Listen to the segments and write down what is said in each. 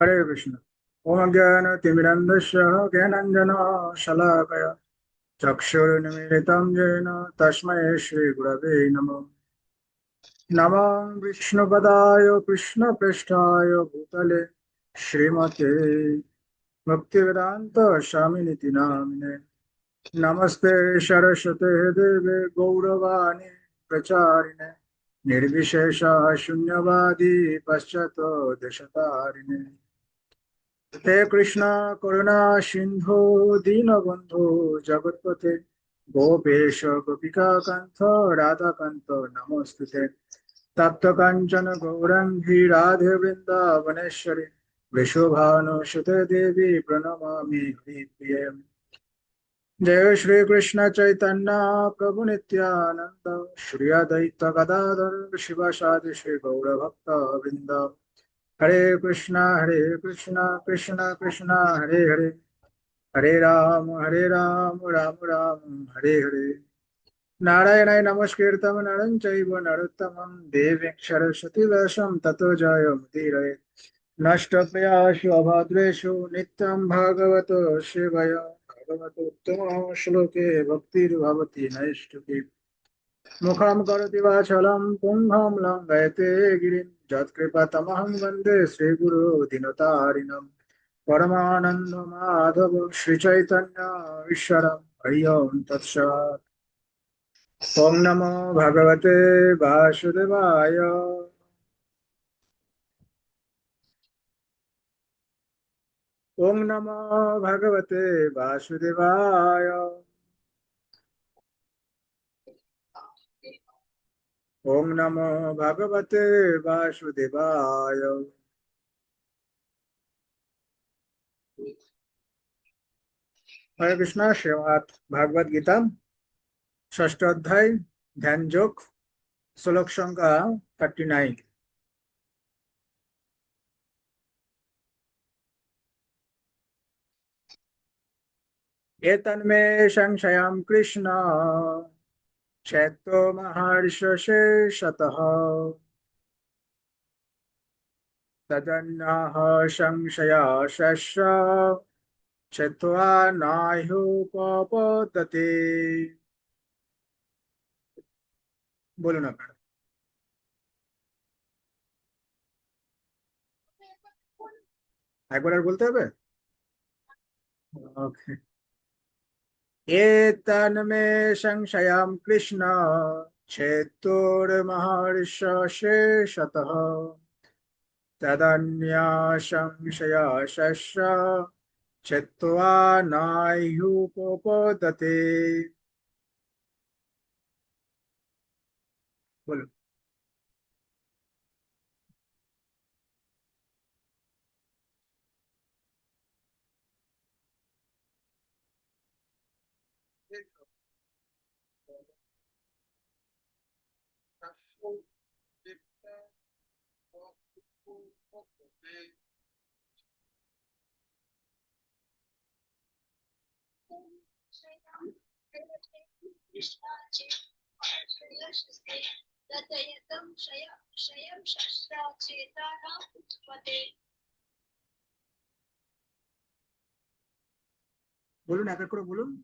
हरे कृष्ण। ओम ज्ञानतिमिरन्धस्य ज्ञानाञ्जनशलाकया चक्षुरुन्मीलितं येन तस्मै श्रीगुरवे नमः। नमः विष्णुपदाय कृष्णपृष्ठाय भूतले श्रीमते भक्तिवेदान्त स्वामिनिति नामिने। नमस्ते सरस्वते देवे गौरवाणी प्रचारिणे निर्विशेष शून्यवादी पश्चातो देशतारिणे। हे कृष्णा करुणा सिंधु दीनबंधु जगत्पते गोपेश गोपिका कांत राधा कांत नमोस्तुते। तप्त कांचन गौरंगी राधे वृंदावनेश्वरी वृषभानुसुते देवी प्रणमामि हरिप्रिये। जय श्री कृष्ण चैतन्य प्रभु नित्यानंद श्री अद्वैत गदाधर शिवासादि श्री गौर भक्त वृंद। हरे कृष्णा कृष्णा कृष्णा हरे हरे हरे राम राम राम हरे हरे। नारायणाय नमस्कृतं नरं चैव नरोत्तमं देवीं सरस्वती व्यासं ततो जयमुदीरये। नष्टप्रियासु अभद्रेषु नित्यं भागवतो सेवया भगवतोत्तमः श्लोके भक्तिर्भवति नैष्ठिकी। मुखं करोति वाचालं पुंहं लङ्घयते गिरिं यत्कृपातमहं वन्दे श्रीगुरो दिनतारिणम्। परमानंद माधव श्री चैतन्य ईश्वरं हरि ओम तत्सत्। ओम नमो भगवते वासुदेवाय। ओम नमो भगवते वासुदेवाय। ओम नमो भगवते वासुदेवाय। हरे कृष्णा। श्रीमद् भागवत गीता षष्ठ अध्याय ध्यान योग श्लोक संख्या 39। एतन्मे संशयं कृष्ण चैतो महर्षशेषतः तदन्यः संशयाशस्य छित्त्वा नाह्युपपद्यते। बोलो ना मैडम। একবার আর বলতে হবে। ওকে। एतन्मे संशयं कृष्ण छेत्तुर्महर्षशेषतः तदन्यः संशयाशस्य छित्त्वा नाह्युपपद्यते। बोलो। বলুন এক এক করে বলুন।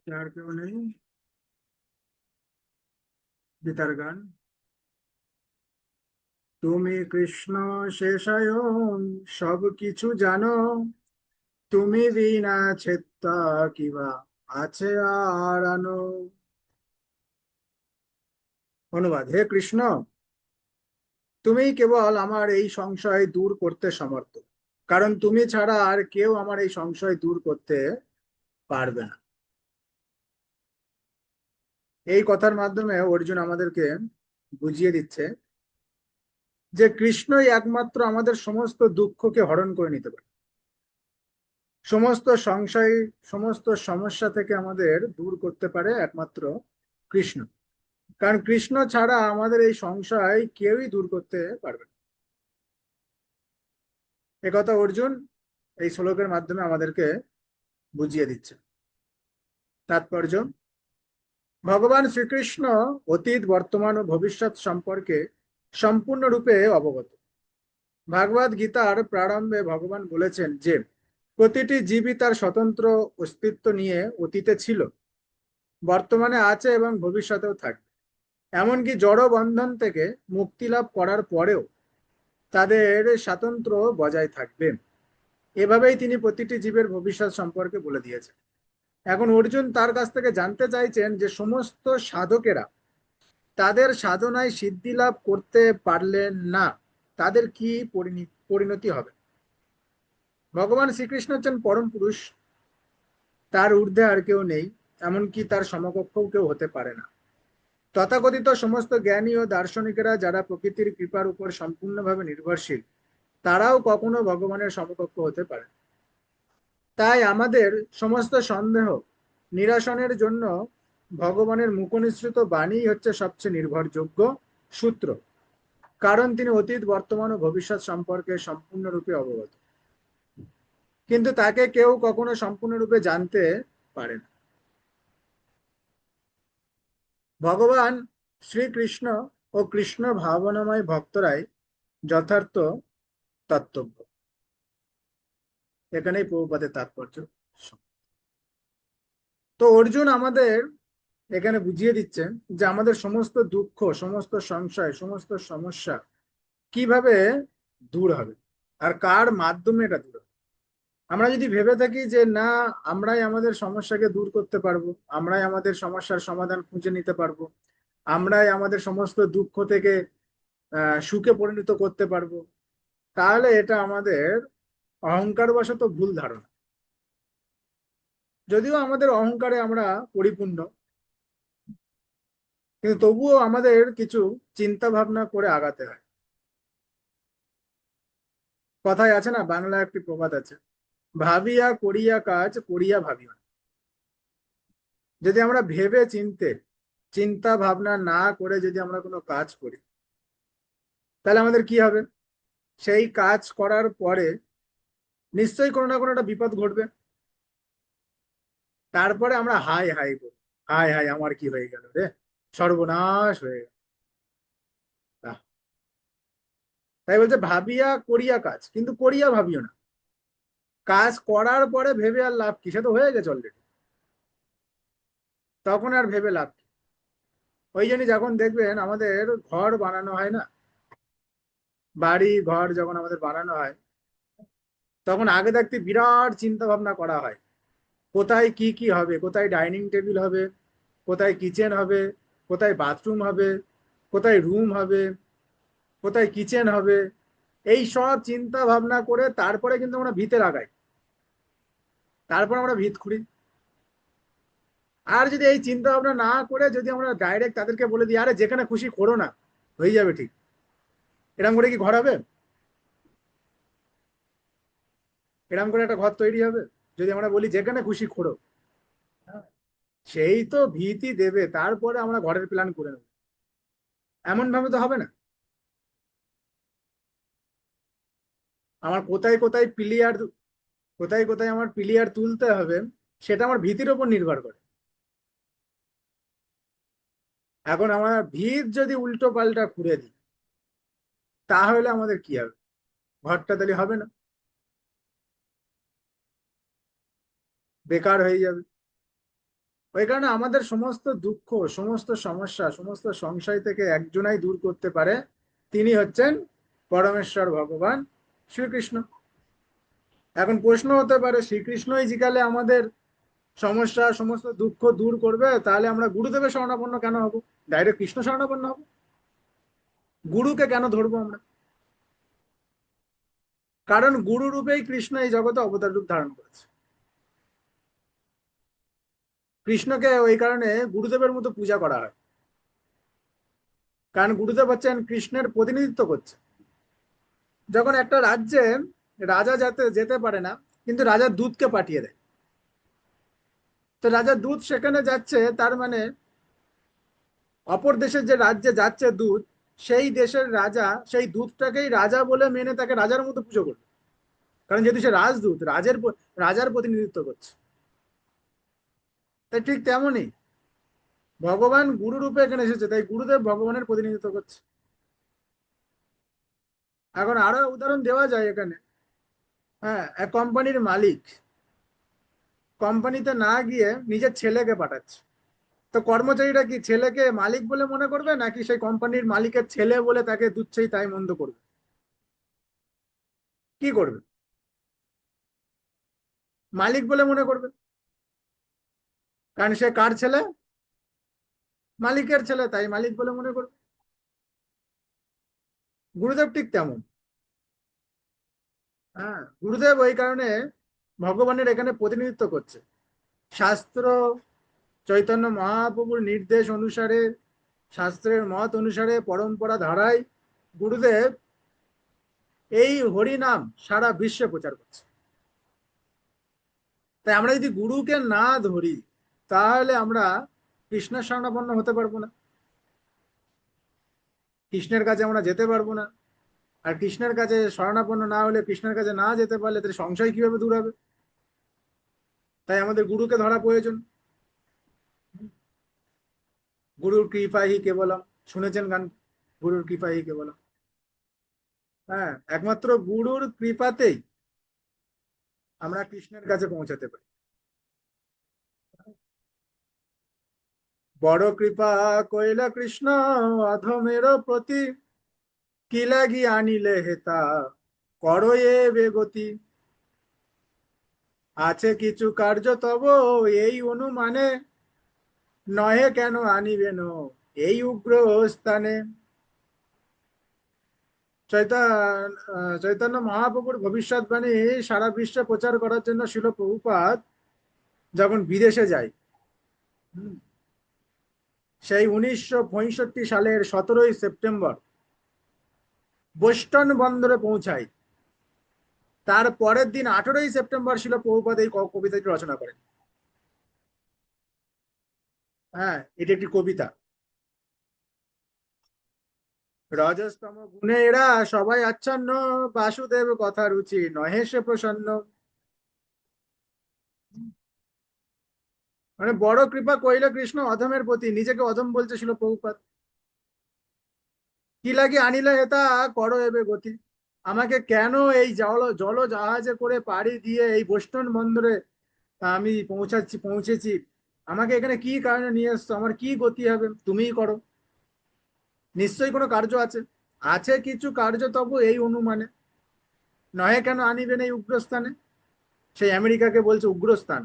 আর কেউ নেই? গীতার গান। তুমি কৃষ্ণ শেষায়ন সব কিছু জানো, তুমি বিনা ছেত্তা কিবা আছে আর আনো। অনুবাদ: হে কৃষ্ণ, তুমি কেবল আমার এই সংশয় দূর করতে সমর্থ, কারণ তুমি ছাড়া আর কেউ আমার এই সংশয় দূর করতে পারবে না। এই কথার মাধ্যমে অর্জুন আমাদেরকে বুঝিয়ে দিচ্ছে যে কৃষ্ণই একমাত্র আমাদের সমস্ত দুঃখকে হরণ করে নিতে পারে, সমস্ত সংশয়, সমস্ত সমস্যা থেকে আমাদের দূর করতে পারে একমাত্র কৃষ্ণ। কারণ কৃষ্ণ ছাড়া আমাদের এই সংশয় কেউই দূর করতে পারবে না। একথা অর্জুন এই শ্লোকের মাধ্যমে আমাদেরকে বুঝিয়ে দিচ্ছে। তাৎপর্য: ভগবান শ্রীকৃষ্ণ অতীত, বর্তমান ও ভবিষ্যৎ সম্পর্কে সম্পূর্ণরূপে অবগত। ভাগবত গীতার প্রারম্ভে ভগবান বলেছেন যে প্রতিটি জীবই তার স্বতন্ত্র অস্তিত্ব নিয়ে অতীতে ছিল, বর্তমানে আছে এবং ভবিষ্যতেও থাকবে। এমনকি জড় বন্ধন থেকে মুক্তি লাভ করার পরেও তাদের স্বাতন্ত্র্য বজায় থাকবে। এভাবেই তিনি প্রতিটি জীবের ভবিষ্যৎ সম্পর্কে বলে দিয়েছেন। এখন অর্জুন তার কাছ থেকে জানতে চাইছেন যে সমস্ত সাধকেরা তাদের সাধনায় সিদ্ধি লাভ করতে পারলেন না, তাদের কি পরিণতি হবে। ভগবান শ্রীকৃষ্ণ হচ্ছেন পরম পুরুষ, তার ঊর্ধ্বে আর কেউ নেই, এমনকি তার সমকক্ষও কেউ হতে পারে না। তথাকথিত সমস্ত জ্ঞানী ও দার্শনিকেরা যারা প্রকৃতির কৃপার উপর সম্পূর্ণভাবে নির্ভরশীল, তারাও কখনো ভগবানের সমকক্ষ হতে পারে। তাই আমাদের সমস্ত সন্দেহ নিরসনের জন্য ভগবানের মুখনিসৃত বাণী হচ্ছে সবচেয়ে নির্ভরযোগ্য সূত্র, কারণ তিনি অতীত, বর্তমান ও ভবিষ্যৎ সম্পর্কে সম্পূর্ণরূপে অবগত। কিন্তু তাকে কেউ কখনো সম্পূর্ণরূপে জানতে পারে না। ভগবান শ্রীকৃষ্ণ ও কৃষ্ণ ভাবনাময় ভক্তরাই যথার্থ তত্ত্বজ্ঞ। এখানেই প্রভুপাদের তাৎপর্য। তো অর্জুন আমাদের এখানে বুঝিয়ে দিচ্ছেন যে আমাদের সমস্ত দুঃখ, সমস্ত সংশয়, সমস্ত সমস্যা কিভাবে দূর হবে আর কার মাধ্যমে এটা দূর হবে। আমরা যদি ভেবে থাকি যে না, আমরাই আমাদের সমস্যাকে দূর করতে পারবো, আমরাই আমাদের সমস্যার সমাধান খুঁজে নিতে পারবো, আমরাই আমাদের সমস্ত দুঃখ থেকে সুখে পরিণত করতে পারবো, তাহলে এটা আমাদের অহংকার বশত ভুল ধারণা। যদিও আমাদের অহংকারে আমরা পরিপূর্ণ, কিন্তু তবুও আমাদের কিছু চিন্তা ভাবনা করে আগাতে হয়। কথায় আছে না, বাংলা একটি প্রবাদ আছে, ভাবিয়া করিয়া কাজ, করিয়া ভাবিও না। যদি আমরা ভেবে চিনতে, চিন্তা ভাবনা না করে যদি আমরা কোনো কাজ করি, তাহলে আমাদের কি হবে? সেই কাজ করার পরে নিশ্চয়ই কোনো না কোনো একটা বিপদ ঘটবে। তারপরে আমরা হাই হাই করি, হাই হাই আমার কি হয়ে গেল রে, সর্বনাশ হয়ে গেল। আহ, তাই বলছে ভাবিয়া করিয়া কাজ, কিন্তু করিয়া ভাবিও না। কাজ করার পরে ভেবে আর লাভ কি, সে তো হয়ে গেছে অলরেডি, তখন আর ভেবে লাভ কি? ওই জন্য যখন দেখবেন আমাদের ঘর বানানো হয় না, বাড়ি ঘর যখন আমাদের বানানো হয়, তখন আগে থাকতে বিরাট চিন্তা ভাবনা করা হয়, কোথায় কি কি হবে, কোথায় ডাইনিং টেবিল হবে, কোথায় কিচেন হবে, কোথায় বাথরুম হবে, কোথায় রুম হবে, কোথায় কিচেন হবে। এই সব চিন্তা ভাবনা করে তারপরে কিন্তু আমরা ভিতে লাগাই, তারপর আমরা ভিত খুঁড়ি। আর যদি এই চিন্তা ভাবনা না করে যদি আমরা ডাইরেক্ট তাদেরকে বলে দিই আরে যেখানে খুশি করো না, হয়ে যাবে ঠিক, এরকম করে কি ঘর হবে? এরকম করে একটা ঘর তৈরি হবে? যদি আমরা বলি যেখানে খুশি খোঁড়ো, সেই তো ভীতি দেবে, তারপরে আমরা ঘরের প্ল্যান করে নেবো। এমন ভাবে তো হবে না। আমার কোথায় কোথায় পিলিয়ার, কোথায় কোথায় আমার পিলিয়ার তুলতে হবে, সেটা আমার ভীতির ওপর নির্ভর করে। এখন আমার ভিত যদি উল্টো পাল্টা খুঁড়ে দিই, তাহলে আমাদের কি হবে? ঘরটা তাহলে হবে না, বেকার হয়ে যাবে। ওই কারণে আমাদের সমস্ত দুঃখ, সমস্ত সমস্যা, সমস্ত সংশয় থেকে একজনাই দূর করতে পারে, তিনি হচ্ছেন পরমেশ্বর ভগবান শ্রীকৃষ্ণ। এখন প্রশ্ন হতে পারে, শ্রীকৃষ্ণই জিকালে আমাদের সমস্যা সমস্ত দুঃখ দূর করবে, তাহলে আমরা গুরুদেবের শরণাপন্ন কেন হব? ডাইরেক্ট কৃষ্ণ শরণাপন্ন হব? গুরুকে কেন ধরবো আমরা? কারণ গুরু রূপেই কৃষ্ণ এই জগতে অবতার রূপ ধারণ করেছে। কৃষ্ণকে ওই কারণে গুরুদেবের মতো পূজা করা হয়, কারণ গুরুদেব হচ্ছেন কৃষ্ণের প্রতিনিধিত্ব করছে। যখন একটা রাজ্যে রাজা যেতে যেতে পারে না, কিন্তু রাজার দূতকে পাঠিয়ে দেয়, তো রাজার দূত সেখানে যাচ্ছে, তার মানে অপর দেশের যে রাজ্যে যাচ্ছে দূত, সেই দেশের রাজা সেই দূতটাকেই রাজা বলে মেনে তাকে রাজার মতো পুজো করবে, কারণ যেহেতু সে রাজদূত, রাজার প্রতিনিধিত্ব করছে। তাই ঠিক তেমনই ভগবান গুরু রূপে এখানে এসেছে, তাই গুরুদেব ভগবানের প্রতিনিধিত্ব করছে। এখন আরো উদাহরণ দেওয়া যায় এখানে। হ্যাঁ, এক কোম্পানির মালিক কোম্পানিতে না গিয়ে নিজের ছেলেকে পাঠাচ্ছে, তো কর্মচারীরা কি ছেলেকে মালিক বলে মনে করবে, নাকি সেই কোম্পানির মালিকের ছেলে বলে তাকে তুচ্ছেই তাই মন্দ করবে? কি করবে? মালিক বলে মনে করবে, কারণ সে কার ছেলে? মালিকের ছেলে, তাই মালিক বলে মনে করবে। গুরুদেব ঠিক তেমন। হ্যাঁ, গুরুদেব ওই কারণে ভগবানের এখানে প্রতিনিধিত্ব করছে। শাস্ত্র, চৈতন্য মহাপ্রভুর নির্দেশ অনুসারে, শাস্ত্রের মত অনুসারে, পরম্পরা ধারায় গুরুদেব এই হরিনাম সারা বিশ্বে প্রচার করছে। তাই আমরা যদি গুরুকে না ধরি, তাহলে আমরা কৃষ্ণের শরণাপন্ন হতে পারবো না, কৃষ্ণের কাছে আমরা যেতে পারবো না। আর কৃষ্ণের কাছে শরণাপন্ন না হলে, কৃষ্ণের কাছে না যেতে পারলে, তাহলে সংশয় কিভাবে দূর হবে? তাই আমাদের গুরুকে ধরা প্রয়োজন। গুরুর কৃপা হি কেবলম, শুনেছেন গান? গুরুর কৃপা হি কেবলম। হ্যাঁ, একমাত্র গুরুর কৃপাতেই আমরা কৃষ্ণের কাছে পৌঁছাতে পারি। বড় কৃপা কইলা কৃষ্ণ অধমের প্রতি, কি লাগি আনিলে হেতা করো এ বেগতি। আছে কিছু কার্য তব এই অনুমানে, নহে কেন আনিবেন এই উগ্র স্থানে। চৈতন্য মহাপ্রভুর ভবিষ্যৎবাণী সারা বিশ্বে প্রচার করার জন্য শিল প্রভুপাদ যখন বিদেশে যায়, হুম, সেই 1965 সালের 17ই সেপ্টেম্বর বোস্টন বন্দরে পৌঁছায়। তার পরের দিন 18ই সেপ্টেম্বর শিল প্রভুপাদ এই কবিতাটি রচনা করেন। হ্যাঁ, এটি একটি কবিতা। রজস্তম গুণে এরা সবাই আচ্ছন্ন, বাসুদেব কথা রুচি নহে সে প্রসন্ন। মানে বড় কৃপা কইলে কৃষ্ণ অধমের প্রতি, নিজেকে অধম বলছে শিল প্রভুপাদ। কি লাগে আনিলে হেতা করো এবে গতি, আমাকে কেন এই জল জাহাজে করে পাড়ি দিয়ে এই বোস্টন বন্দরে আমি পৌঁছেছি, আমাকে এখানে কি কারণে নিয়ে এসছো, আমার কি গতি হবে, তুমিই করো। নিশ্চয়ই কোনো কার্য আছে, আছে কিছু কার্য তবু এই অনুমানে, নহে কেন আনিবেন এই উগ্রস্থানে। সেই আমেরিকাকে বলছে উগ্রস্থান,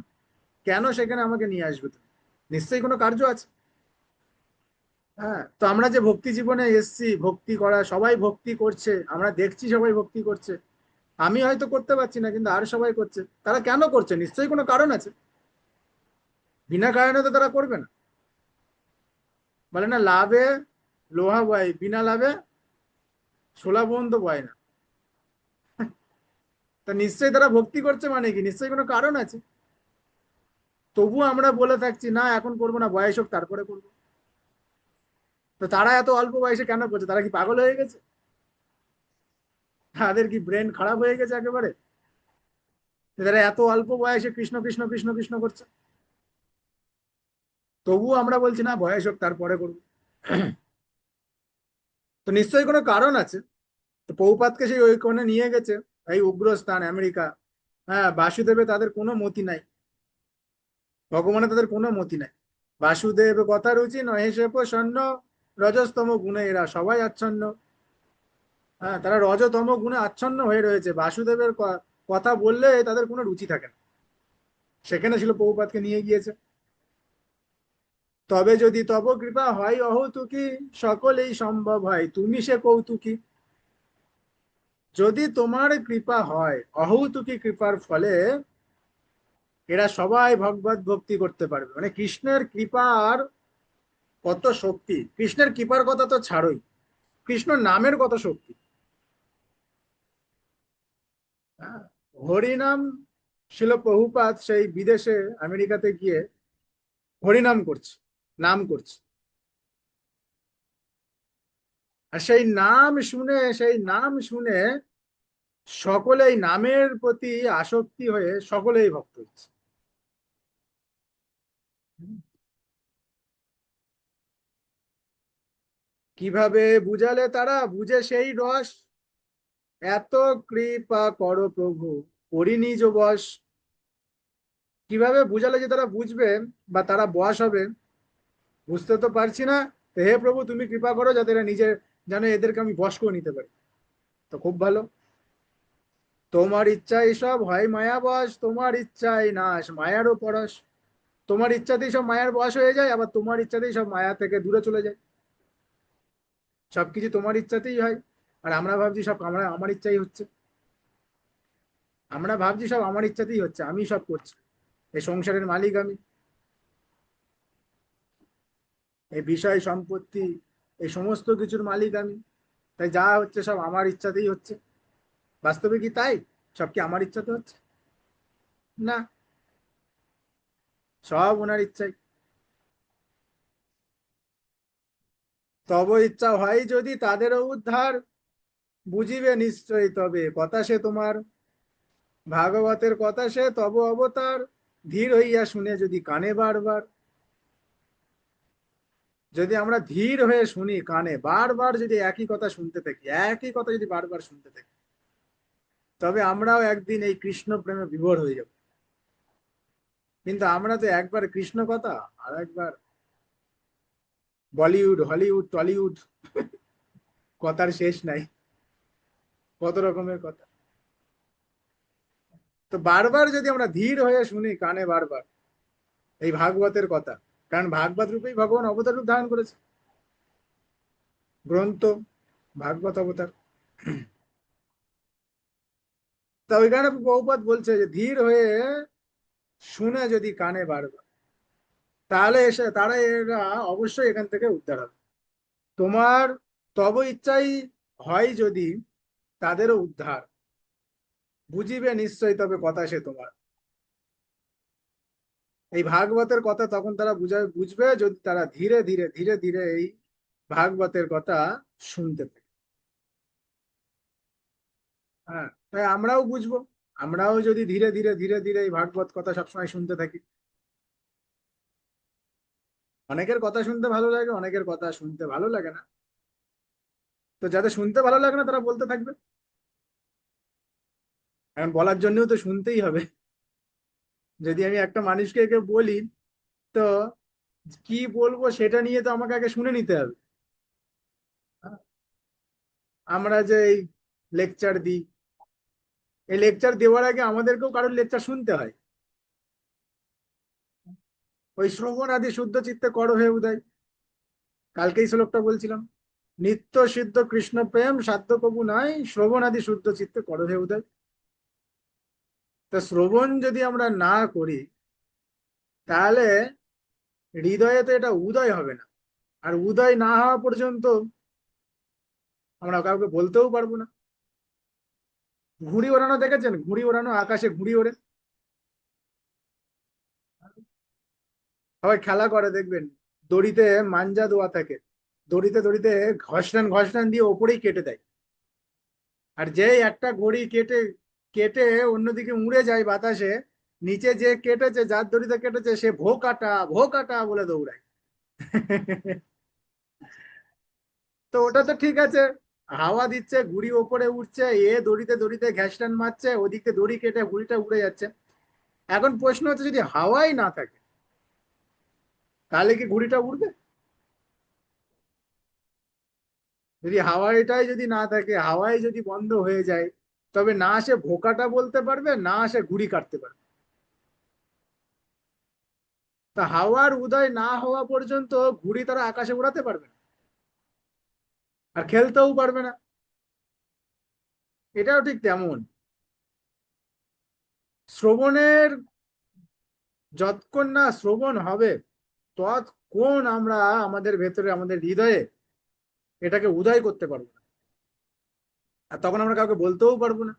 কেন সেখানে আমাকে নিয়ে আসবে তুমি? নিশ্চয়ই কোনো কার্য আছে। হ্যাঁ, তো আমরা যে ভক্তি জীবনে এসছি, ভক্তি করা, সবাই ভক্তি করছে, আমরা দেখছি সবাই ভক্তি করছে। আমি হয়তো করতে পারছি না, কিন্তু আর সবাই করছে। তারা কেন করছে? নিশ্চয়ই কোনো কারণ আছে, বিনা কারণে তো তারা করবে না। বলে না, লাভে লোহা বয়, বিনা লাভে শোলা পর্যন্ত বয় না। তা নিশ্চয়ই তারা ভক্তি করছে, মানে কি নিশ্চয়ই কোনো কারণ আছে। তবু আমরা বলে থাকছি না এখন করবো না, বয়স হোক তারপরে করবো। তো তারা এত অল্প বয়সে কেন করছে? তারা কি পাগল হয়ে গেছে? তাদের কি ব্রেন খারাপ হয়ে গেছে একেবারে? তারা এত অল্প বয়সে কৃষ্ণ কৃষ্ণ কৃষ্ণ কৃষ্ণ করছে। তবুও আমরা বলছি না, বয়স হোক তারপরে করবো। তো নিশ্চয়ই কোনো কারণ আছে। তো পৌপাতকে সেই ওই কোণে নিয়ে গেছে, এই উগ্রস্থান আমেরিকা। হ্যাঁ, বাসুদেবে তাদের কোনো মতি নাই, ভগবানে তাদের কোনো মতি নাই। বাসুদেব কথা রুচি নহে সে প্রসন্ন, রজস্তম গুণে এরা সবাই আচ্ছন্ন। হ্যাঁ, তারা রজতম গুণে আচ্ছন্ন হয়ে রয়েছে, বাসুদেবের কথা বললে তাদের কোনো রুচি থাকে না। সেখানে ছিল প্রভুপাদকে নিয়ে গিয়েছে। তবে যদি তব কৃপা হয় অহৌতুকী, সকলেই সম্ভব হয় তুমি সে কৌতুকী। যদি তোমার কৃপা হয়, অহৌতুকী কৃপার ফলে এরা সবাই ভগবত ভক্তি করতে পারবে। মানে কৃষ্ণের কৃপার কত শক্তি, কৃষ্ণের কৃপার কথা তো ছাড়োই, কৃষ্ণ নামের কত শক্তি। হ্যাঁ, হরিনাম, শিল প্রভুপাদ সেই বিদেশে আমেরিকাতে গিয়ে হরিনাম করছে, নাম করছে। আর সেই নাম শুনে সকলেই নামের প্রতি আসক্তি হয়ে সকলেই ভক্ত হচ্ছে। কিভাবে বুঝালে তারা বুঝে সেই রস, এত কৃপা করো প্রভু করি নিজ বশ। কিভাবে বুঝালে যে তারা বুঝবে বা তারা বশ হবে, বুঝতে তো পারছি না। তো হে প্রভু তুমি কৃপা করো যাতে এরা নিজে যেন এদেরকে আমি বশ করে নিতে পারি। তো খুব ভালো, তোমার ইচ্ছাই সব হয় মায়া বশ, তোমার ইচ্ছাই নাশ মায়ারও পরশ। তোমার ইচ্ছাতেই সব মায়ার বশ হয়ে যায়, আবার তোমার ইচ্ছাতেই সব মায়া থেকে দূরে চলে যায়। সবকিছু তোমার ইচ্ছাতেই হয়। আর আমরা ভাবছি সব আমার ইচ্ছাই হচ্ছে। আমরা ভাবছি সব আমার ইচ্ছাতেই হচ্ছে, আমি সব করছি, এই সংসারের মালিক আমি, এই বিষয় সম্পত্তি, এই সমস্ত কিছুর মালিক আমি। তাই যা হচ্ছে সব আমার ইচ্ছাতেই হচ্ছে। বাস্তবে কি তাই? সব কি আমার ইচ্ছাতে হচ্ছে? না, সব ওনার ইচ্ছাই। তব ইচ্ছা হয় যদি তাদেরও উদ্ধার, বুঝিবে নিশ্চয়ই তবে কথা সে তোমার। ভাগবতের কথা সে তব অবতার, ধীর হইয়া শুনে যদি কানে বারবার। যদি আমরা ধীর হয়ে শুনি কানে বারবার, যদি একই কথা শুনতে থাকি, একই কথা যদি বারবার শুনতে থাকি, তবে আমরাও একদিন এই কৃষ্ণ প্রেমে বিভোর হয়ে যাব। কিন্তু আমরা তো একবার কৃষ্ণ কথা, আর একবার বলিউড, হলিউড, টলিউড, কথার শেষ নাই, কত রকমের কথা। তো বারবার যদি আমরা ধীর হয়ে শুনি কানে বারবার এই ভাগবতের কথা, কারণ ভাগবত রূপেই ভগবান অবতার রূপ ধারণ করেছে, গ্রন্থ ভাগবত অবতার। তা ওইখানে বহুপদ বলছে যে ধীর হয়ে শুনে যদি কানে বারবার, তাহলে এসে তারা এরা অবশ্যই এখান থেকে উদ্ধার হবে। তোমার তব ইচ্ছাই হয় যদি তাদেরও উদ্ধার, বুঝিবে নিশ্চয়ই তবে কথা সে তোমার। এই ভাগবতের কথা তখন তারা বুঝবে যদি তারা ধীরে ধীরে ধীরে ধীরে এই ভাগবতের কথা শুনতে থাকে। হ্যাঁ, তাই আমরাও বুঝবো। আমরাও যদি ধীরে ধীরে ধীরে ধীরে এই ভাগবত কথা সবসময় শুনতে থাকি। অনেকের কথা শুনতে ভালো লাগে, অনেকের কথা শুনতে ভালো লাগে না। তো যাদের শুনতে ভালো লাগে না তারা বলতে থাকবে, এখন বলার জন্যও তো শুনতেই হবে। যদি আমি একটা মানুষকে একে বলি, তো কি বলবো সেটা নিয়ে তো আমাকে আগে শুনে নিতে হবে। আমরা যে এই লেকচার দিই, এই লেকচার দেওয়ার আগে আমাদেরকেও কারোর লেকচার শুনতে হয়। ওই শ্রবণ আদি শুদ্ধ চিত্তে করো হে উদয়, কালকেই শ্লোকটা বলছিলাম। নিত্য সিদ্ধ কৃষ্ণ প্রেম সাধ্য কবু নাই, শ্রবণ আদি শুদ্ধ চিত্তে করো হে উদয়। তা শ্রবণ যদি আমরা না করি, তাহলে হৃদয়ে তো এটা উদয় হবে না। আর উদয় না হওয়া পর্যন্ত আমরা কাউকে বলতেও পারবো না। ঘুড়ি ওড়ানো দেখেছেন? ঘুড়ি ওড়ানো, আকাশে ঘুড়ি ওড়ে, সবাই খেলা করে দেখবেন। দড়িতে মাঞ্জা দেওয়া থাকে, দড়িতে দড়িতে ঘষটান ঘষটান দিয়ে ওপরেই কেটে দেয়। আর যে একটা ঘড়ি কেটে কেটে অন্যদিকে উড়ে যায় বাতাসে, নিচে যে কেটেছে, যার দড়িতে কেটেছে, সে ভো কাটা ভো কাটা বলে দৌড়ায়। তো ওটা তো ঠিক আছে, হাওয়া দিচ্ছে, ঘুড়ি ওপরে উঠছে, এ দড়িতে দড়িতে ঘ্যাসটান মারছে, ওদিকে দড়ি কেটে ঘুড়িটা উড়ে যাচ্ছে। এখন প্রশ্ন হচ্ছে যদি হাওয়াই না থাকে, তাহলে কি ঘুড়িটা উড়বে? যদি হাওয়াটাই যদি না থাকে, হাওয়াই যদি বন্ধ হয়ে যায়, তবে না সে ভোকাটা বলতে পারবে, না সে ঘুড়ি কাটতে পারবে। তা হাওয়ার উদয় না হওয়া পর্যন্ত ঘুড়ি তারা আকাশে উড়াতে পারবে না, আর খেলতেও পারবে না। এটাও ঠিক তেমন, শ্রবণের যতক্ষণ না শ্রবণ হবে ততক্ষণ আমরা আমাদের ভেতরে, আমাদের হৃদয়ে এটাকে উদয় করতে পারবো না, আর তখন আমরা কাউকে বলতেও পারবো না।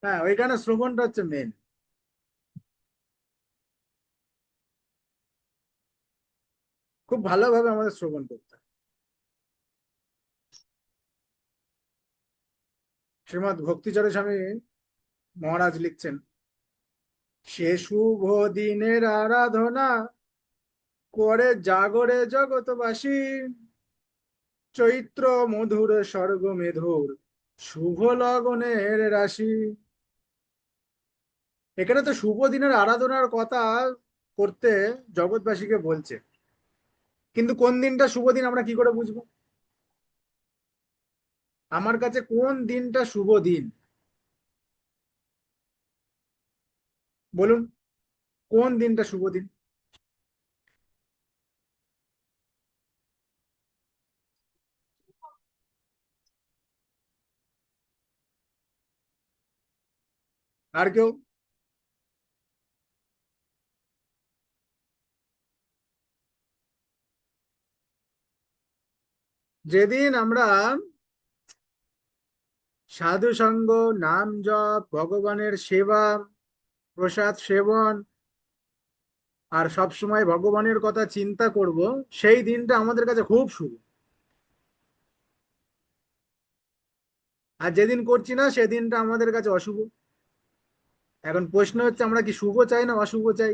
হ্যাঁ, ওইখানে শ্রবণটা হচ্ছে মেন। খুব ভালোভাবে আমাদের শ্রবণ করতে হয়। শ্রীমৎ ভক্তিচরণ স্বামী মহারাজ লিখছেন, সে শুভ দিনের আরাধনা করে জাগরে জগৎবাসী, চৈত্র মধুর স্বর্গ মেধুর শুভ লগনের রাশি। এখানে তো শুভ দিনের আরাধনার কথা করতে জগৎবাসীকে বলছে, কিন্তু কোন দিনটা শুভ দিন আমরা কি করে বুঝবো? আমার কাছে কোন দিনটা শুভ দিন বলুন, কোন দিনটা শুভ দিন? আর কেউ? যেদিন আমরা সাধু সঙ্গ, নাম জপ, ভগবানের সেবা, প্রসাদ সেবন, আর সব সময় ভগবানের কথা চিন্তা করব, সেই দিনটা আমাদের কাছে খুব শুভ। আর যেদিন করছি না সেদিনটা আমাদের কাছে অশুভ। এখন প্রশ্ন হচ্ছে, আমরা কি শুভ চাই না অশুভ চাই?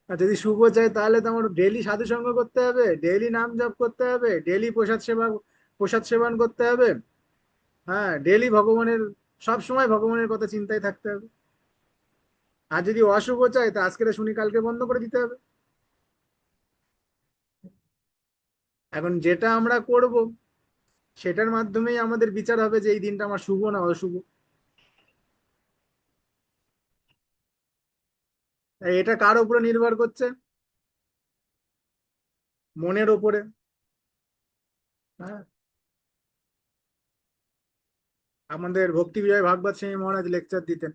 আর যদি শুভ চাই তাহলে তো আমার ডেলি সাধু সঙ্গ করতে হবে, ডেলি নাম জপ করতে হবে, ডেলি প্রসাদ সেবন করতে হবে। হ্যাঁ, ডেলি ভগবানের, সব সময় ভগবানের কথা চিন্তায় থাকতে হবে। আর যদি অশুভ চাই তা আজকে শুনি কালকে বন্ধ করে দিতে হবে। এখন যেটা আমরা করব সেটার মাধ্যমেই আমাদের বিচার হবে যে এই দিনটা আমার শুভ না অশুভ। তাই এটা কার উপরে নির্ভর করছে? মনের ওপরে। হ্যাঁ, আমাদের ভক্তি বিজয় ভাগবত স্বামী মহারাজ লেকচার দিতেন।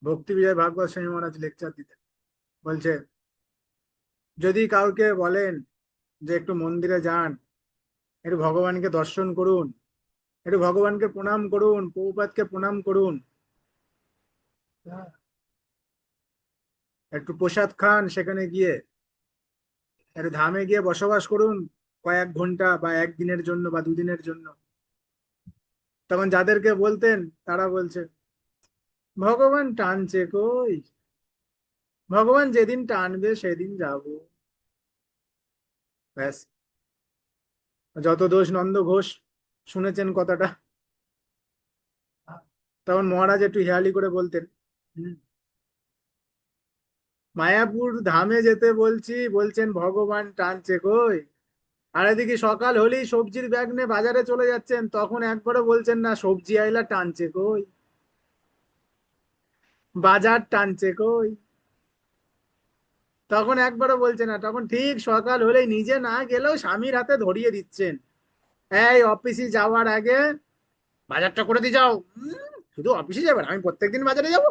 ভক্তি বিজয় ভাগবত স্বামী মহারাজ লেকচার দিতেন, বলছে, যদি কাউকে বলেন যে একটু মন্দিরে যান, একটু ভগবানকে দর্শন করুন, একটু ভগবানকে প্রণাম করুন, প্রভুপাদকে প্রণাম করুন, হ্যাঁ, একটু প্রসাদ খান, সেখানে গিয়ে একটু ধামে গিয়ে বসবাস করুন কয়েক ঘন্টা বা একদিনের জন্য বা দুদিনের জন্য, তখন যাদেরকে বলতেন তারা বলছে, ভগবান টানছে কই, ভগবান যেদিন টানবে সেদিন যাব, ব্যাস। যত দোষ নন্দ ঘোষ, শুনেছেন কথাটা? তখন মহারাজ একটু হেয়ালি করে বলতেন, "হুম, মায়াপুর ধামে যেতে বলছি, বলছেন ভগবান টানছে কই, আর এদিকে সকাল হলেই সবজির ব্যাগ নিয়ে বাজারে চলে যাচ্ছেন, তখন একবারও বলছেন না সবজি আইলা টানছে কই, বাজার টানছে কই, তখন একবারও বলছে না, তখন ঠিক সকাল হলেই নিজে না গেলেও স্বামীর হাতে ধরিয়ে দিচ্ছেন, এই অফিসে যাওয়ার আগে বাজারটা করে দিয়ে যাও। শুধু অফিসে যাবেন, আমি প্রত্যেকদিন বাজারে যাব,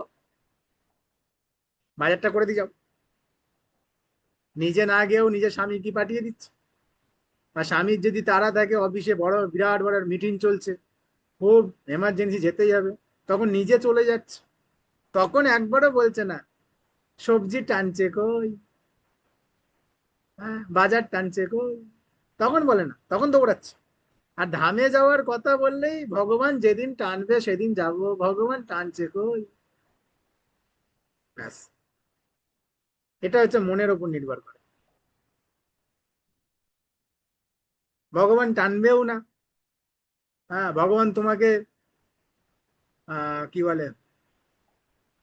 বাজারটা করে দিয়ে যাও। নিজে না গিয়েও নিজের স্বামী কি পাঠিয়ে দিচ্ছে। আর স্বামীর যদি তাড়া থাকে, অফিসে বড় বিরাট বড় মিটিং চলছে, খুব এমার্জেন্সি যেতেই হবে, তখন নিজে চলে যাচ্ছে, তখন একবারও বলছে না সবজি টানছে কই, হ্যাঁ, বাজার টানছে কই, তখন বলে না, তখন দৌড়াচ্ছে। আর ধামে যাওয়ার কথা বললেই ভগবান যেদিন টানবে সেদিন যাব, ভগবান টানছে কই, ব্যাস। এটা হচ্ছে মনের ওপর নির্ভর করে। ভগবান টানবেও না। হ্যাঁ, ভগবান তোমাকে কি বলে,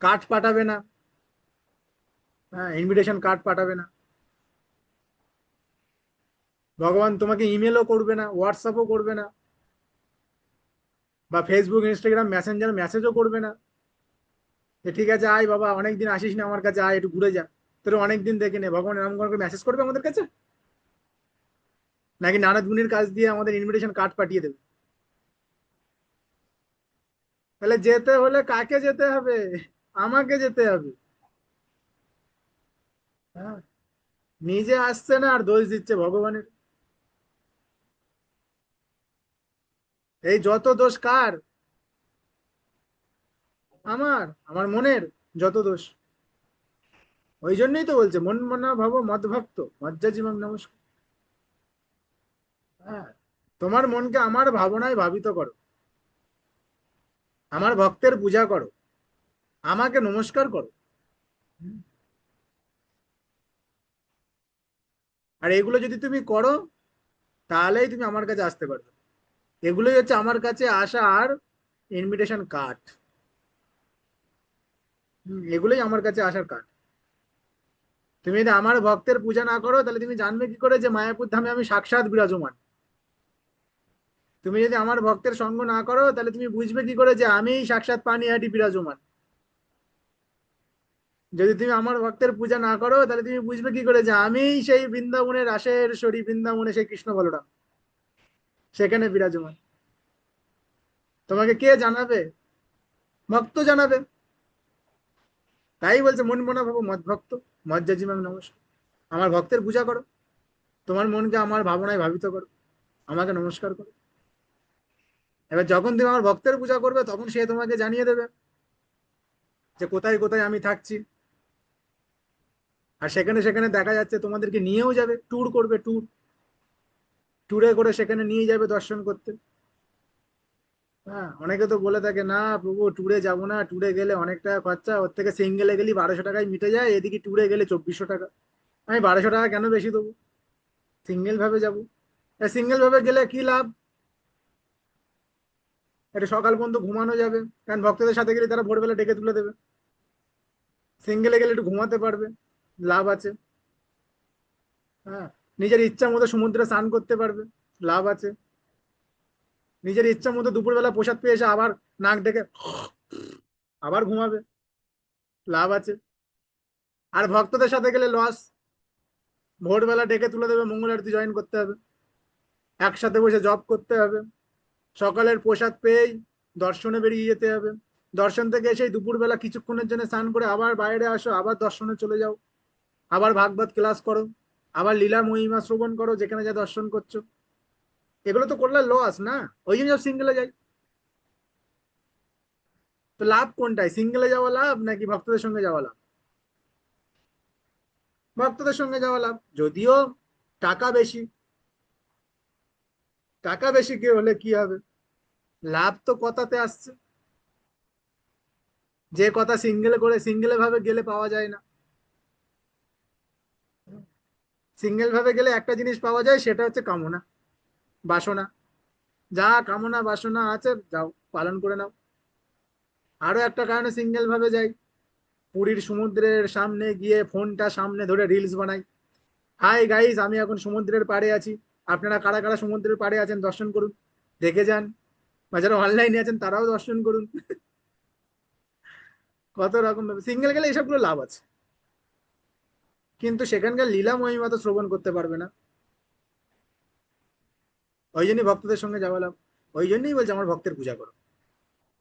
কার্ড পাঠাবে না, হ্যাঁ, ইনভিটেশন কার্ড পাঠাবে না। ভগবান তোমাকে ইমেলও করবে না, হোয়াটসঅ্যাপও করবে না। বা ফেসবুক ইনস্টাগ্রাম মেসেঞ্জার মেসেজও করবে না যে ঠিক আছে আয় বাবা, অনেকদিন আসিস না আমার কাছে, আয় একটু ঘুরে যা, তোর অনেকদিন দেখে নে। ভগবান এরকম করে মেসেজ করবে আমাদের কাছে? নাকি নারদ মুনির কাছ দিয়ে আমাদের ইনভিটেশন কার্ড পাঠিয়ে দেবে? তাহলে যেতে হলে কাকে যেতে হবে? আমাকে যেতে হবে। হ্যাঁ, নিজে আসছে না আর দোষ দিচ্ছে ভগবানের। এই যত দোষ কার? আমার আমার মনের যত দোষ। ওই জন্যই তো বলছে মন মনা ভাব মদভক্ত মজ্জাজিমাম নমস্কার। হ্যাঁ, তোমার মনকে আমার ভাবনায় ভাবিত করো, আমার ভক্তের পূজা করো, আমাকে নমস্কার করো। হুম। আর এগুলো যদি তুমি করো, তাহলেই তুমি আমার কাছে আসতে পারবে। এগুলোই হচ্ছে আমার কাছে আসার ইনভিটেশন কার্ড। এগুলোই আমার কাছে আসার কার্ড। তুমি যদি আমার ভক্তের পূজা না করো, তাহলে তুমি জানবে কি করে যে মায়াপুর ধামে আমি সাক্ষাৎ বিরাজমান? তুমি যদি আমার ভক্তের সঙ্গ না করো, তাহলে তুমি বুঝবে কি করে যে আমি সাক্ষাৎ পানিহাটি বিরাজমান? যদি তুমি আমার ভক্তের পূজা না করো, তাহলে তুমি বুঝবে কি করে যে আমি সেই বৃন্দাবনের রাসের শরী, বৃন্দাবনে সেই কৃষ্ণ বলরাম সেখানে বিরাজমান? তোমাকে কে জানাবে? ভক্ত জানাবে। তাই বলছে মন মনা ভাবো মদ ভক্ত মজ্জাজিমাম নমস্কার। আমার ভক্তের পূজা করো, তোমার মনকে আমার ভাবনায় ভাবিত করো, আমাকে নমস্কার করো। এবার যখন তুমি আমার ভক্তের পূজা করবে, তখন সে তোমাকে জানিয়ে দেবে যে কোথায় কোথায় আমি থাকছি। আর সেখানে সেখানে দেখা যাচ্ছে তোমাদেরকে নিয়েও যাবে, ট্যুর করবে, ট্যুরে করে সেখানে নিয়ে যাবে দর্শন করতে। হ্যাঁ, অনেকে তো বলে থাকে না প্রভু ট্যুরে যাব না, ট্যুরে গেলে অনেক টাকা খরচা, ওর থেকে সিঙ্গেলে গেলে 1200 টাকায় মিটে যায়, এদিকে ট্যুরে গেলে 2400 টাকা। আমি 1200 টাকা কেন বেশি দেবো? সিঙ্গেল ভাবে যাবো। সিঙ্গেল ভাবে গেলে কি লাভ? এটা সকাল পর্যন্ত ঘুমানো যাবে, কারণ ভক্তদের সাথে গেলে তারা ভোরবেলা ডেকে তুলে দেবে। সিঙ্গেলে গেলে একটু ঘুমাতে পারবে, লাভ আছে। হ্যাঁ, নিজের ইচ্ছা মতো সমুদ্রে স্নান করতে পারবে, লাভ আছে। নিজের ইচ্ছা মতো দুপুরবেলা প্রসাদ পেয়ে এসে আবার নাক ডেকে আবার ঘুমাবে, লাভ আছে। আর ভক্তদের সাথে গেলে লস। ভোরবেলা ডেকে তুলে দেবে, মঙ্গল আরতি জয়েন করতে হবে, একসাথে বসে জব করতে হবে, সকালের প্রসাদ পেয়েই দর্শনে বেরিয়ে যেতে হবে। দর্শন থেকে এসে দুপুরবেলা কিছুক্ষণের জন্য স্নান করে আবার বাইরে আসো, আবার দর্শনে চলে যাও, আবার ভাগবত ক্লাস করো, আবার লীলা মহিমা শ্রবণ করো যেখানে যা দর্শন করছো। এগুলো তো করলে লস না? ওই জন্য সব সিঙ্গেলে যাই। তো লাভ কোনটাই, সিঙ্গেলে যাওয়া লাভ নাকি ভক্তদের সঙ্গে যাওয়া লাভ? ভক্তদের সঙ্গে যাওয়া লাভ, যদিও টাকা বেশি। টাকা বেশি কি হলে কি হবে? লাভ তো কথাতে আসছে, যে কথা সিঙ্গেলে করে সিঙ্গেলে ভাবে গেলে পাওয়া যায় না। সিঙ্গেল ভাবে গেলে একটা জিনিস পাওয়া যায়, সেটা হচ্ছে কামনা বাসনা। যা কামনা বাসনা আছে যাও পালন করে নাও। আরো একটা কারণে সিঙ্গেল ভাবে যাই, পুরীর সমুদ্রের সামনে গিয়ে ফোনটা সামনে ধরে রিলস বানাই, হাই গাইস আমি এখন সমুদ্রের পাড়ে আছি, আপনারা কারা কারা সমুদ্রের পাড়ে আছেন দর্শন করুন, দেখে যান। বা যারা অনলাইনে আছেন তারাও দর্শন করুন। কত রকম ভাবে সিঙ্গেল গেলে এসবগুলো লাভ আছে, কিন্তু সেখানকার লীলা মহিমা তো শ্রবণ করতে পারবে না। ওই জন্যই ভক্তদের সঙ্গে যাওয়া লাভ। ওই জন্যই বলছে আমার ভক্তের পূজা করো,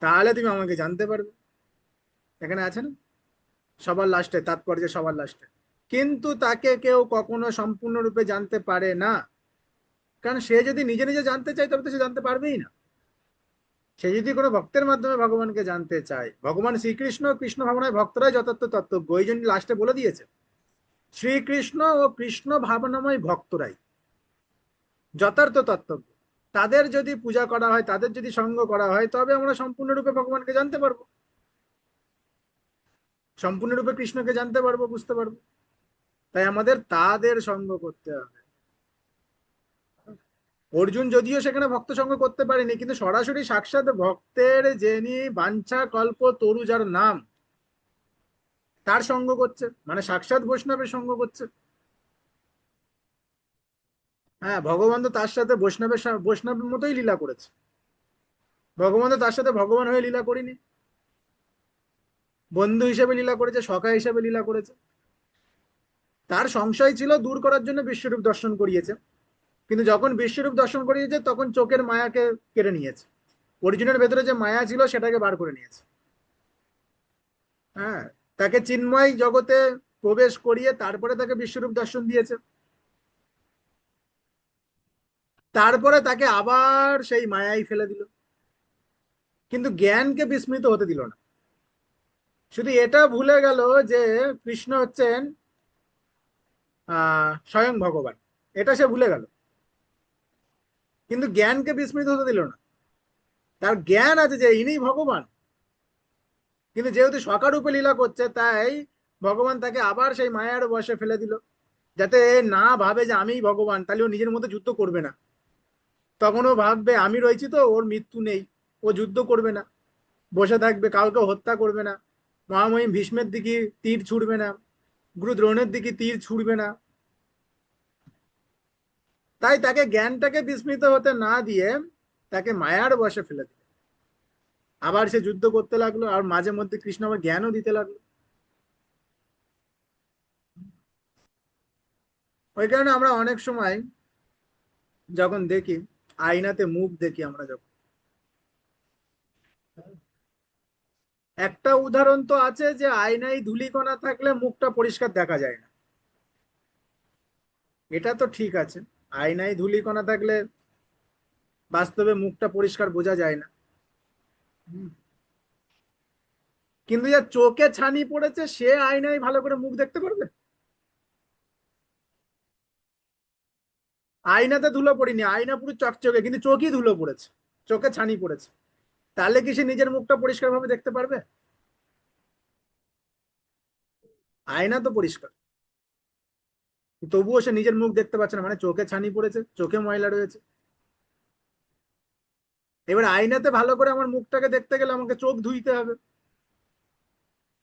তাহলে তুমি আমাকে জানতে পারবে। এখানে আছে না, সবার লাস্টে তাৎপর্য, সবার লাস্টে। কিন্তু তাকে কেউ কখনো সম্পূর্ণরূপে জানতে পারে না, কারণ সে যদি নিজে নিজে জানতে চায় তবে তো সে জানতে পারবেই না। সে যদি কোনো ভক্তের মাধ্যমে ভগবানকে জানতে চায়, ভগবান শ্রীকৃষ্ণ কৃষ্ণ ভাবনায় ভক্তরাই যথার্থ তত্ত্বজ্ঞ, ওই জন্য লাস্টে বলে দিয়েছে শ্রীকৃষ্ণ ও কৃষ্ণ ভাবনাময় ভক্তরাই যথার্থ তত্ত্বজ্ঞ। তাদের যদি পূজা করা হয়, তাদের যদি সঙ্গ করা হয়, তবে আমরা সম্পূর্ণরূপে ভগবানকে জানতে পারবো, সম্পূর্ণরূপে কৃষ্ণকে জানতে পারবো, বুঝতে পারবো। তাই আমাদের তাদের সঙ্গ করতে হবে। অর্জুন যদিও সেখানে ভক্ত সঙ্গ করতে পারেনি, কিন্তু সরাসরি সাক্ষাৎ ভক্তের যিনি বাঞ্ছা কল্প তরু যার নাম, তার সঙ্গ করছে, মানে সাক্ষাৎ বৈষ্ণবের সঙ্গ করছে। হ্যাঁ, ভগবান তো তার সাথে বৈষ্ণবের বৈষ্ণবের মতোই লীলা করেছে। ভগবান তো তার সাথে ভগবান হয়ে লীলা করিনি, বন্ধু হিসেবে লীলা করেছে, সখা হিসেবে লীলা করেছে। তার সংশয় ছিল দূর করার জন্য বিশ্বরূপ দর্শন করিয়েছে, কিন্তু যখন বিশ্বরূপ দর্শন করিয়েছে তখন চোখের মায়াকে কেড়ে নিয়েছে, অর্জুনের ভেতরে যে মায়া ছিল সেটাকে বার করে নিয়েছে। হ্যাঁ, তাকে চিন্ময় জগতে প্রবেশ করিয়ে তারপরে তাকে বিশ্বরূপ দর্শন দিয়েছে। তারপরে তাকে আবার সেই মায়াই ফেলে দিল, কিন্তু জ্ঞানকে বিস্মৃত হতে দিল না। শুধু এটা ভুলে গেল যে কৃষ্ণ হচ্ছেন স্বয়ং ভগবান, এটা সে ভুলে গেল, কিন্তু জ্ঞানকে বিস্মৃত হতে দিল না। তার জ্ঞান আছে যে ইনি ভগবান, কিন্তু যেহেতু সকারূপে লীলা করছে তাই ভগবান তাকে আবার সেই মায়ার বশে ফেলে দিল, যাতে না ভাবে যে আমিই ভগবান, তাহলে ও নিজের মধ্যে যুদ্ধ করবে না। তখন ও ভাববে আমি রয়েছি তো, ওর মৃত্যু নেই, ও যুদ্ধ করবে না, বসে থাকবে, কাউকে হত্যা করবে না, মহামহিম ভীষ্মের দিকে তীর ছুড়বে না, গুরু দ্রোণের দিকে তীর ছুড়বে না। তাই তাকে জ্ঞানটাকে বিস্মৃত হতে না দিয়ে তাকে মায়ার বশে ফেলে দিল। আবার সে যুদ্ধ করতে লাগলো, আর মাঝে মধ্যে কৃষ্ণ আবার জ্ঞানও দিতে লাগলো। ওই কারণে আমরা অনেক সময় যখন দেখি, আয়নাতে মুখ দেখি আমরা যখন, একটা উদাহরণ তো আছে যে আয়নায় ধূলিকণা থাকলে মুখটা পরিষ্কার দেখা যায় না, এটা তো ঠিক আছে। আয়নায় ধূলিকণা থাকলে বাস্তবে মুখটা পরিষ্কার বোঝা যায় না। হুম। কিন্তু যার চোখে ছানি পড়েছে সে আয়নায় ভালো করে মুখ দেখতে পারবে? আয়নাতে ধুলো পড়েনি, আয়না পুরো চকচকে, কিন্তু চোখই ধুলো পড়েছে, চোখে ছানি পড়েছে, তাহলে কি সে নিজের মুখটা পরিষ্কার ভাবে দেখতে পারবে? আয়না তো পরিষ্কার, তবুও সে নিজের মুখ দেখতে পাচ্ছে না, মানে চোখে ছানি পড়েছে, চোখে ময়লা রয়েছে। এবার আয়নাতে ভালো করে আমার মুখটাকে দেখতে গেলে আমাকে চোখ ধুইতে হবে,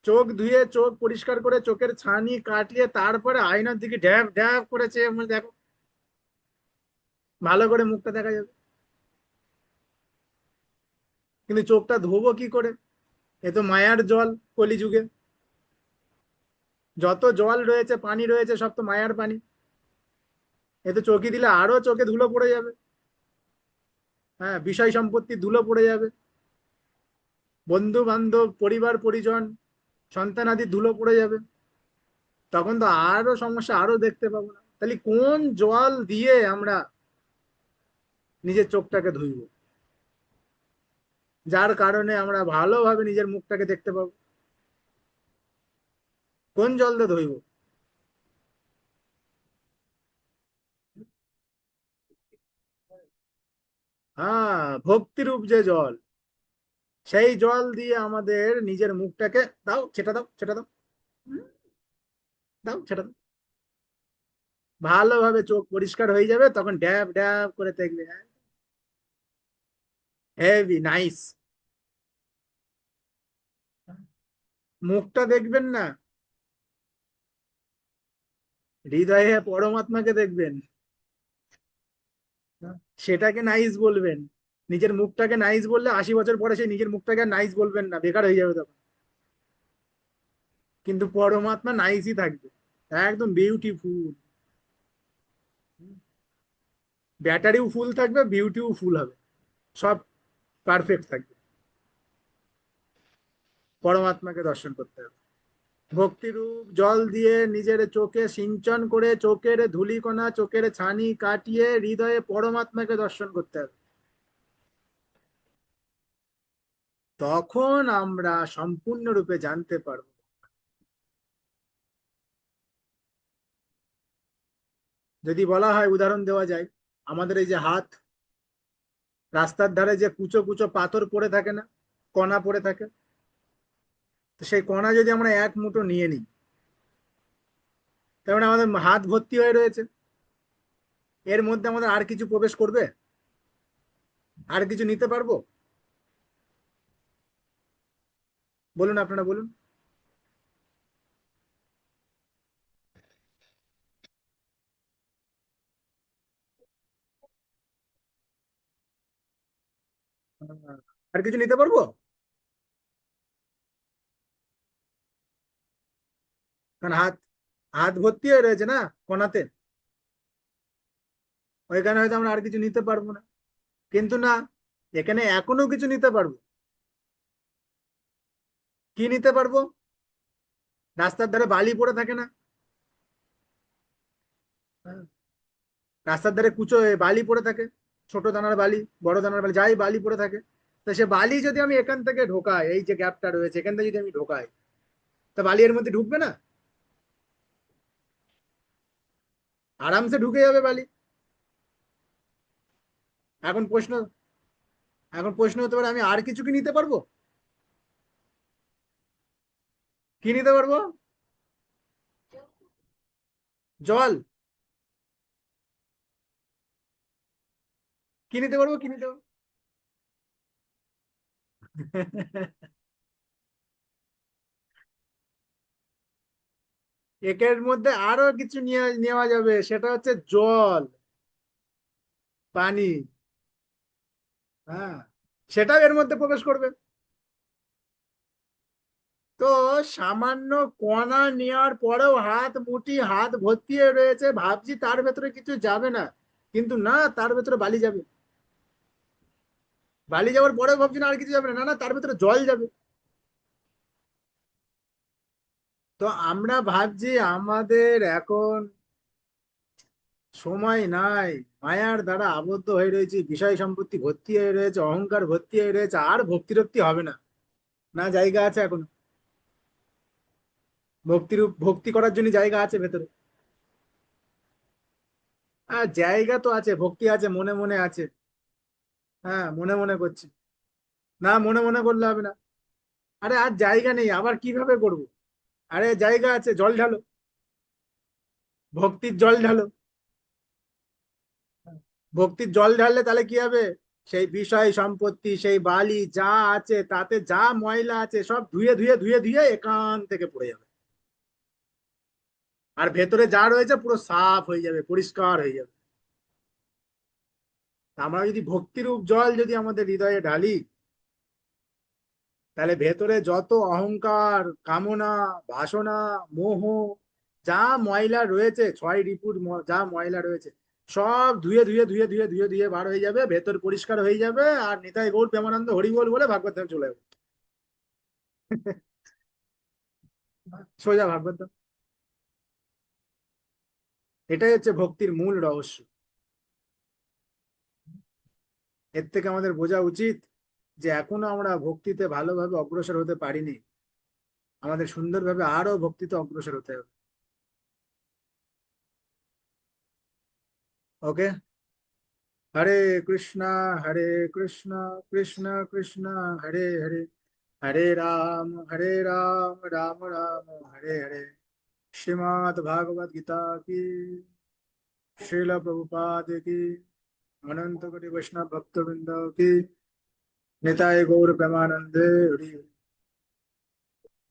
চোখ ধুয়ে চোখ পরিষ্কার করে চোখের ছানি কাটিয়ে তারপরে আয়নার দিকে ড্যাব ড্যাব করে চেয়ে দেখো, ভালো করে মুখটা দেখা যাবে। কিন্তু চোখটা ধোবো কি করে? এ তো মায়ার জল, কলিযুগে যত জল রয়েছে, পানি রয়েছে, সব তো মায়ার পানি। এ তো চোখে দিলে আরো চোখে ধুলো পড়ে যাবে, হ্যাঁ, বিষয় সম্পত্তি ধুলো পড়ে যাবে, বন্ধু বান্ধব পরিবার পরিজন সন্তানাদি ধুলো পড়ে যাবে, তখন তো আরো সমস্যা, আরো দেখতে পাবো না। তাহলে কোন জল দিয়ে আমরা নিজের চোখটাকে ধুইব, যার কারণে আমরা ভালোভাবে নিজের মুখটাকে দেখতে পাবো? কোন জল দিয়ে ধুইব? হ্যাঁ, ভক্তিরূপ যে জল, সেই জল দিয়ে আমাদের নিজের মুখটাকে দাও, সেটা দাও, সেটা দাও, হুম, দাও, সেটা দাও, ভালোভাবে চোখ পরিষ্কার হয়ে যাবে, তখন ড্যাব ড্যাব করে দেখবে, হেভি নাইস। মুখটা দেখবেন না, হৃদয়ে পরমাত্মাকে দেখবেন, সেটাকে নাইস বলবেন। নিজের মুখটাকে নাইস বললে 80 বছর পরে সেই নিজের মুখটাকে নাইস বলবেন না, বেকার হয়ে যাবে তখন। কিন্তু পরমাত্মা নাইসই থাকবে, একদম বিউটিফুল, ব্যাটারিও ফুল থাকবে, বিউটিও ফুল হবে, সব পারফেক্ট থাকবে। পরমাত্মাকে দর্শন করতে হবে, ভক্তিরূপ জল দিয়ে নিজের চোখে সিঞ্চন করে চোখের ধূলিকণা, চোখের ছানি কাটিয়ে হৃদয়ে পরমাত্মাকে দর্শন করতে হবে। তখন আমরা সম্পূর্ণরূপে জানতে পারবো। যদি বলা হয়, উদাহরণ দেওয়া যায়, আমাদের এই যে হাত, রাস্তার ধারে যে কুচো কুচো পাথর পড়ে থাকে না, কণা পড়ে থাকে, তো সেই কণা যদি আমরা এক মুঠো নিয়ে নিই, তার মানে আমাদের হাত ভর্তি হয়ে রয়েছে, এর মধ্যে আমাদের আর কিছু প্রবেশ করবে? আর কিছু নিতে পারবো? বলুন, আপনারা বলুন। আর কিছু নিতে পারবো? কারণ হাত হাত ভর্তি হয়ে রয়েছে না কোনাতে, ওইখানে হয়তো আমরা আর কিছু নিতে পারবো না। কিন্তু না, এখানে এখনো কিছু নিতে পারবো। কি নিতে পারবো? রাস্তার ধারে বালি পড়ে থাকে না? হ্যাঁ, রাস্তার ধারে কুচো বালি পড়ে থাকে, ছোট দানার বালি, বড় দানার বালি, যাই বালি পড়ে থাকে। তো সে বালি যদি আমি এখান থেকে ঢোকাই, এই যে গ্যাপটা রয়েছে এখান থেকে যদি আমি ঢোকাই, তা বালি এর মধ্যে ঢুকবে না? আরামসে ঢুকে যাবে বালি। এখন প্রশ্ন এখন প্রশ্ন হতে পারে, আমি আর কিছু কি নিতে পারবো? কি নিতে পারবো? জল? কি নিতে পারবো, কি নিতে পারবো? একের মধ্যে আরো কিছু নিয়ে নেওয়া যাবে, সেটা হচ্ছে জল, পানি। হ্যাঁ, সেটাও এর মধ্যে প্রবেশ করবে। তো সামান্য কণা নেওয়ার পরেও হাত মুঠি হাত ভর্তি হয়ে রয়েছে, ভাবছি তার ভেতরে কিছু যাবে না। কিন্তু না, তার ভেতরে বালি যাবে। বালি যাওয়ার পরেও ভাবছি না আর কিছু যাবে না, না না, তার ভেতরে জল যাবে। তো আমরা ভাবছি আমাদের এখন সময় নাই, মায়ার দ্বারা আবদ্ধ হয়ে রয়েছে, বিষয় সম্পত্তি ভর্তি হয়ে রয়েছে, অহংকার ভর্তি হয়ে রয়েছে, আর ভক্তি রক্তি হবে না। না, জায়গা আছে এখন। ভক্তি করার জন্য জায়গা আছে ভেতরে। আর জায়গা তো আছে, ভক্তি আছে, মনে মনে আছে। হ্যাঁ, মনে মনে করছি। না, মনে মনে করলে হবে না। আরে আর জায়গা নেই, আবার কিভাবে করব? আরে জায়গা আছে, জল ঢালো, ভক্তির জল ঢালো। ভক্তির জল ঢাললে তাহলে কি হবে? সেই বিষয় সম্পত্তি, সেই বালি যা আছে, তাতে যা ময়লা আছে সব ধুয়ে ধুয়ে ধুয়ে ধুয়ে এখান থেকে পড়ে যাবে। আর ভেতরে যা রয়েছে পুরো সাফ হয়ে যাবে, পরিষ্কার হয়ে যাবে। আমরা যদি ভক্তিরূপ জল যদি আমাদের হৃদয়ে ঢালি, তাহলে ভেতরে যত অহংকার, কামনা, বাসনা, মোহ, যা ময়লা রয়েছে, ছয় রিপুর যা ময়লা রয়েছে, সব ধুয়ে ধুয়ে ধুয়ে ধুয়ে ধুয়ে ধুয়ে বার হয়ে যাবে, ভেতর পরিষ্কার হয়ে যাবে। আর নিতাই গৌর প্রেমানন্দ হরি বল বলে ভাগবত ধাম চলে যাবে। সোজা ভাগবত ধাম। এটাই হচ্ছে ভক্তির মূল রহস্য। এর থেকে আমাদের বোঝা উচিত যে এখনো আমরা ভক্তিতে ভালোভাবে অগ্রসর হতে পারিনি, আমাদের সুন্দরভাবে আরো ভক্তিতে অগ্রসর হতে হবে। ওকে। হরে কৃষ্ণ, হরে কৃষ্ণ, কৃষ্ণ কৃষ্ণ, হরে হরে, হরে রাম, রাম রাম, হরে হরে। श्रीमद् भागवत गीता की, श्रील प्रभुपाद की, अनंत कोटि वैष्णव भक्त वृंद की, निताय गौर प्रेमानंदे हरि।